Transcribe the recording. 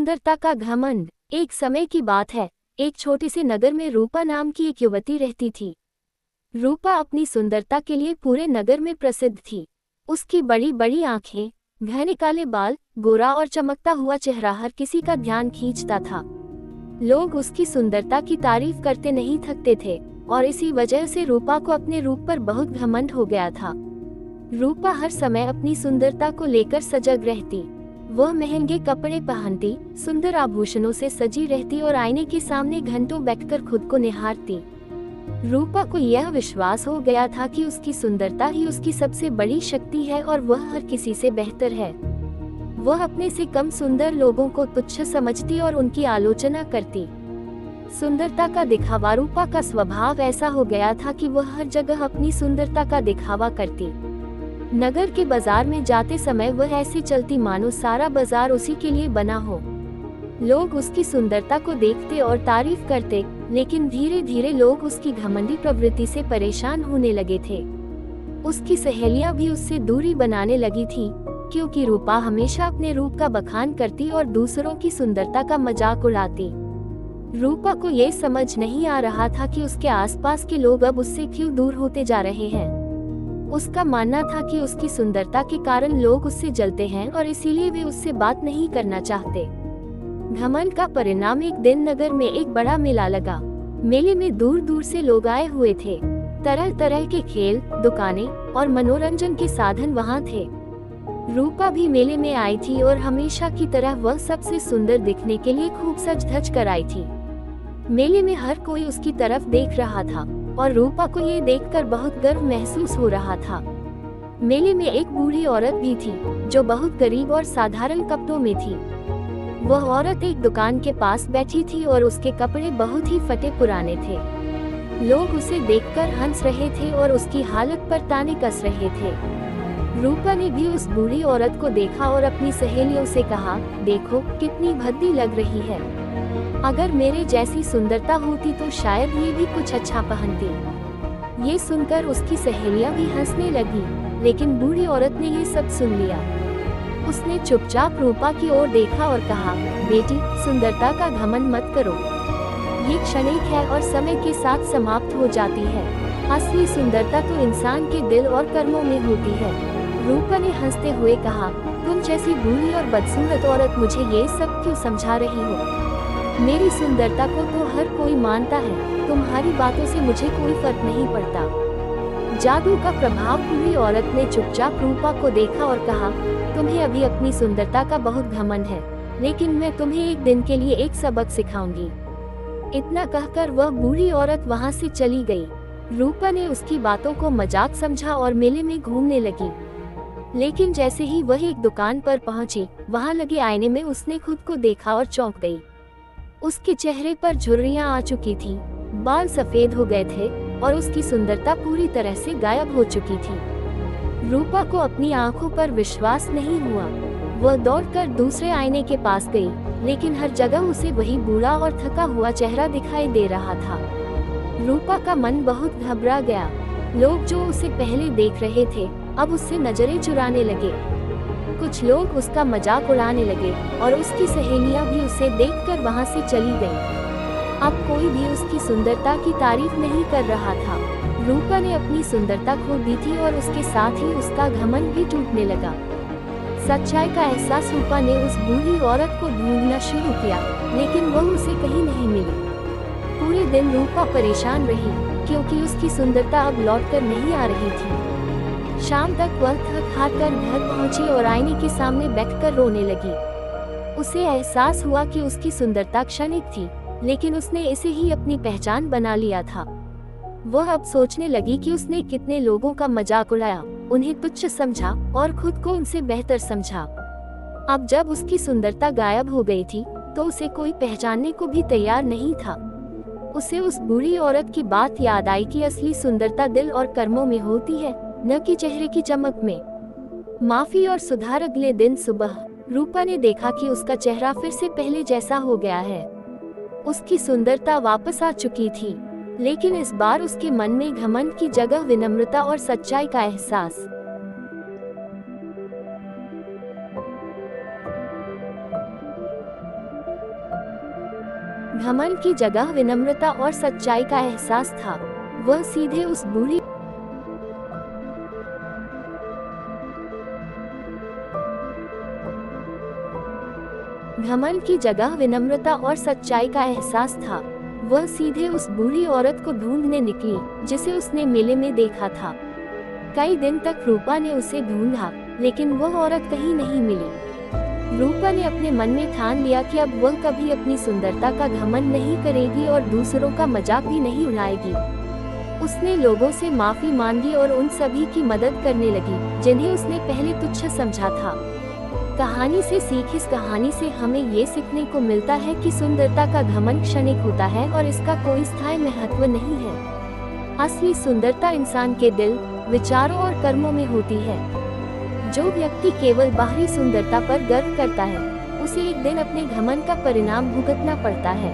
सुंदरता का घमंड। एक समय की बात है, एक छोटे से नगर में रूपा नाम की एक युवती रहती थी। रूपा अपनी सुंदरता के लिए पूरे नगर में प्रसिद्ध थी। उसकी बड़ी बड़ी आंखें, घने काले बाल, गोरा और चमकता हुआ चेहरा हर किसी का ध्यान खींचता था। लोग उसकी सुंदरता की तारीफ करते नहीं थकते थे और इसी वजह से रूपा को अपने रूप पर बहुत घमंड हो गया था। रूपा हर समय अपनी सुंदरता को लेकर सजग रहती। वह महंगे कपड़े पहनती, सुंदर आभूषणों से सजी रहती और आईने के सामने घंटों बैठकर खुद को निहारती। रूपा को यह विश्वास हो गया था कि उसकी सुंदरता ही उसकी सबसे बड़ी शक्ति है और वह हर किसी से बेहतर है। वह अपने से कम सुंदर लोगों को तुच्छ समझती और उनकी आलोचना करती। सुंदरता का दिखावा। रूपा का स्वभाव ऐसा हो गया था कि वह हर जगह अपनी सुंदरता का दिखावा करती। नगर के बाजार में जाते समय वह ऐसे चलती मानो सारा बाजार उसी के लिए बना हो। लोग उसकी सुंदरता को देखते और तारीफ करते, लेकिन धीरे धीरे लोग उसकी घमंडी प्रवृत्ति से परेशान होने लगे थे। उसकी सहेलियां भी उससे दूरी बनाने लगी थी, क्योंकि रूपा हमेशा अपने रूप का बखान करती और दूसरों की सुंदरता का मजाक उड़ाती। रूपा को ये समझ नहीं आ रहा था कि उसके आसपास के लोग अब उससे क्यों दूर होते जा रहे हैं। उसका मानना था कि उसकी सुंदरता के कारण लोग उससे जलते हैं और इसीलिए वे उससे बात नहीं करना चाहते। घमंड का परिणाम। एक दिन नगर में एक बड़ा मेला लगा। मेले में दूर दूर से लोग आए हुए थे। तरह तरह के खेल, दुकानें और मनोरंजन के साधन वहां थे। रूपा भी मेले में आई थी और हमेशा की तरह वह सबसे सुंदर दिखने के लिए खूब सज धज कर आई थी। मेले में हर कोई उसकी तरफ देख रहा था और रूपा को ये देखकर बहुत गर्व महसूस हो रहा था। मेले में एक बूढ़ी औरत भी थी, जो बहुत गरीब और साधारण कपड़ों में थी। वह औरत एक दुकान के पास बैठी थी और उसके कपड़े बहुत ही फटे पुराने थे। लोग उसे देखकर हंस रहे थे और उसकी हालत पर ताने कस रहे थे। रूपा ने भी उस बूढ़ी औरत को देखा और अपनी सहेलियों से कहा, देखो कितनी भद्दी लग रही है। अगर मेरे जैसी सुंदरता होती तो शायद ये भी कुछ अच्छा पहनती। ये सुनकर उसकी सहेलियां भी हंसने लगी, लेकिन बूढ़ी औरत ने ये सब सुन लिया। उसने चुपचाप रूपा की ओर देखा और कहा, बेटी, सुंदरता का घमंड मत करो। ये क्षणिक है और समय के साथ समाप्त हो जाती है। असली सुंदरता तो इंसान के दिल और कर्मों में होती है। रूपा ने हंसते हुए कहा, तुम जैसी बूढ़ी और बदसूरत औरत मुझे ये सब क्यों समझा रही हो? मेरी सुंदरता को तो हर कोई मानता है, तुम्हारी बातों से मुझे कोई फर्क नहीं पड़ता। जादू का प्रभाव। बूढ़ी औरत ने चुपचाप रूपा को देखा और कहा, तुम्हें अभी अपनी सुंदरता का बहुत घमंड है, लेकिन मैं तुम्हें एक दिन के लिए एक सबक सिखाऊंगी। इतना कहकर वह बूढ़ी औरत वहां से चली गई। रूपा ने उसकी बातों को मजाक समझा और मेले में घूमने लगी। लेकिन जैसे ही वह एक दुकान पर पहुंची, वहां लगे आईने में उसने खुद को देखा और चौंक गई। उसके चेहरे पर झुर्रियां आ चुकी थी, बाल सफेद हो गए थे और उसकी सुंदरता पूरी तरह से गायब हो चुकी थी। रूपा को अपनी आंखों पर विश्वास नहीं हुआ। वह दौड़कर दूसरे आईने के पास गई, लेकिन हर जगह उसे वही बूढ़ा और थका हुआ चेहरा दिखाई दे रहा था। रूपा का मन बहुत घबरा गया। लोग जो उसे पहले देख रहे थे, अब उससे नजरें चुराने लगे। कुछ लोग उसका मजाक उड़ाने लगे और उसकी सहेलियां भी उसे देखकर वहां से चली गईं। अब कोई भी उसकी सुंदरता की तारीफ नहीं कर रहा था। रूपा ने अपनी सुंदरता खो दी थी और उसके साथ ही उसका घमंड भी टूटने लगा। सच्चाई का एहसास। रूपा ने उस बूढ़ी औरत को ढूंढना शुरू किया, लेकिन वह उसे कहीं नहीं मिली। पूरे दिन रूपा परेशान रही, क्योंकि उसकी सुंदरता अब लौटकर नहीं आ रही थी। शाम तक वह थक हार कर घर पहुंची और आईने के सामने बैठकर रोने लगी। उसे एहसास हुआ कि उसकी सुंदरता क्षणिक थी, लेकिन उसने इसे ही अपनी पहचान बना लिया था। वह अब सोचने लगी कि उसने कितने लोगों का मजाक उड़ाया, उन्हें तुच्छ समझा और खुद को उनसे बेहतर समझा। अब जब उसकी सुंदरता गायब हो गई थी, तो उसे कोई पहचानने को भी तैयार नहीं था। उसे उस बूढ़ी औरत की बात याद आई कि असली सुंदरता दिल और कर्मों में होती है, न कि चेहरे की चमक में। माफी और सुधार। अगले दिन सुबह रूपा ने देखा कि उसका चेहरा फिर से पहले जैसा हो गया है। उसकी सुंदरता वापस आ चुकी थी, लेकिन इस बार उसके मन में घमंड की जगह विनम्रता और सच्चाई का एहसास। घमंड की जगह विनम्रता और सच्चाई का एहसास था। वह सीधे उस बूढ़ी घमंड की जगह विनम्रता और सच्चाई का एहसास था। वह सीधे उस बूढ़ी औरत को ढूंढने निकली जिसे उसने मेले में देखा था। कई दिन तक रूपा ने उसे ढूंढा, लेकिन वह औरत कहीं नहीं मिली। रूपा ने अपने मन में ठान लिया कि अब वह कभी अपनी सुंदरता का घमंड नहीं करेगी और दूसरों का मजाक भी नहीं उड़ाएगी। उसने लोगों से माफी मांगी और उन सभी की मदद करने लगी जिन्हें उसने पहले तुच्छ समझा था। कहानी से सीख। इस कहानी से हमें ये सीखने को मिलता है कि सुंदरता का घमंड क्षणिक होता है और इसका कोई स्थायी महत्व नहीं है। असली सुंदरता इंसान के दिल, विचारों और कर्मों में होती है। जो व्यक्ति केवल बाहरी सुंदरता पर गर्व करता है, उसे एक दिन अपने घमंड का परिणाम भुगतना पड़ता है।